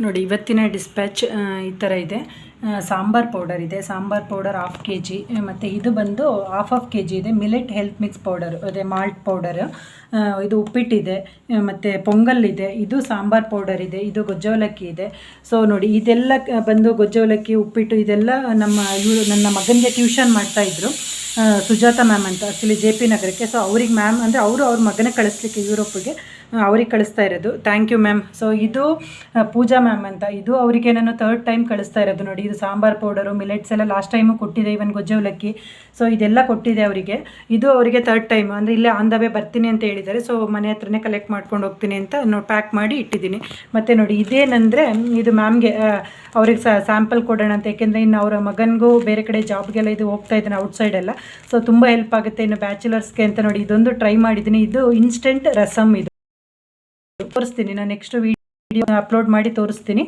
ನೋಡಿ ಇವತ್ತಿನ ಡಿಸ್ಪ್ಯಾಚ್ ಈ ಥರ ಇದೆ. ಸಾಂಬಾರ್ ಪೌಡರ್ ಇದೆ, ಸಾಂಬಾರ್ ಪೌಡರ್ 1/2 kg, ಮತ್ತು ಇದು ಬಂದು 1/2 kg ಇದೆ ಮಿಲೆಟ್ ಹೆಲ್ತ್ ಮಿಕ್ಸ್ ಪೌಡರ್, ಅದೇ ಮಾಲ್ಟ್ ಪೌಡರ್. ಇದು ಉಪ್ಪಿಟ್ಟಿದೆ, ಮತ್ತು ಪೊಂಗಲ್ ಇದೆ, ಇದು ಸಾಂಬಾರ್ ಪೌಡರ್ ಇದೆ, ಇದು ಗೊಜ್ಜವಲಕ್ಕಿ ಇದೆ. ಸೊ ನೋಡಿ ಇದೆಲ್ಲ ಬಂದು ಗೊಜ್ಜವಲಕ್ಕಿ, ಉಪ್ಪಿಟ್ಟು ಇದೆಲ್ಲ ನನ್ನ ಮಗನಿಗೆ ಟ್ಯೂಷನ್ ಮಾಡ್ತಾಯಿದ್ರು ಸುಜಾತ ಮ್ಯಾಮ್ ಅಂತ, ಆ್ಯಕ್ಚುಲಿ JP ನಗರಕ್ಕೆ. ಸೊ ಅವ್ರಿಗೆ ಮ್ಯಾಮ್ ಅಂದರೆ ಅವ್ರ ಮಗನ ಕಳಿಸ್ಲಿಕ್ಕೆ ಯುರೋಪಿಗೆ ಅವ್ರಿಗೆ ಕಳಿಸ್ತಾ ಇರೋದು. Thank you ma'am. ಸೊ ಇದು ಪೂಜಾ ಮ್ಯಾಮ್ ಅಂತ, ಇದು ಅವರಿಗೆ ನಾನು 3rd ಟೈಮ್ ಕಳಿಸ್ತಾ ಇರೋದು. ನೋಡಿ ಇದು ಸಾಂಬಾರ್ ಪೌಡರು, ಮಿಲೆಟ್ಸ್ ಎಲ್ಲ ಲಾಸ್ಟ್ ಟೈಮು ಕೊಟ್ಟಿದೆ, ಇವನ್ ಗೊಜ್ಜವಲಕ್ಕಿ. ಸೊ ಇದೆಲ್ಲ ಕೊಟ್ಟಿದೆ ಅವರಿಗೆ. ಇದು ಅವರಿಗೆ 3rd ಟೈಮ್, ಅಂದರೆ ಇಲ್ಲೇ ಆನ್ ದ ವೇ ಬರ್ತೀನಿ ಅಂತ ಹೇಳಿದ್ದಾರೆ. ಸೊ ಮನೆ ಹತ್ರನೇ ಕಲೆಕ್ಟ್ ಮಾಡ್ಕೊಂಡು ಹೋಗ್ತೀನಿ ಅಂತ ಪ್ಯಾಕ್ ಮಾಡಿ ಇಟ್ಟಿದ್ದೀನಿ. ಮತ್ತು ನೋಡಿ ಇದೇನಂದರೆ ಇದು ಮ್ಯಾಮ್ಗೆ ಅವ್ರಿಗೆ ಸ್ಯಾಂಪಲ್ ಕೊಡೋಣ ಅಂತ, ಏಕೆಂದರೆ ಇನ್ನು ಅವರ ಮಗನಿಗೂ ಬೇರೆ ಕಡೆ ಜಾಬ್ಗೆಲ್ಲ ಇದು ಹೋಗ್ತಾ ಇದ್ದಾನೆ ಔಟ್ಸೈಡೆಲ್ಲ. ಸೊ ತುಂಬ ಹೆಲ್ಪ್ ಆಗುತ್ತೆ ಇನ್ನು ಬ್ಯಾಚುಲರ್ಸ್ಗೆ ಅಂತ. ನೋಡಿ ಇದೊಂದು ಟ್ರೈ ಮಾಡಿದ್ದೀನಿ. ಇದು ಇನ್ಸ್ಟೆಂಟ್ ರಸಮ್, ಇದು ತೋರಿಸ್ತೀನಿ ನಾನು ನೆಕ್ಸ್ಟ್ ವಿಡಿಯೋ ಅಪ್ಲೋಡ್ ಮಾಡಿ ತೋರಿಸ್ತೀನಿ.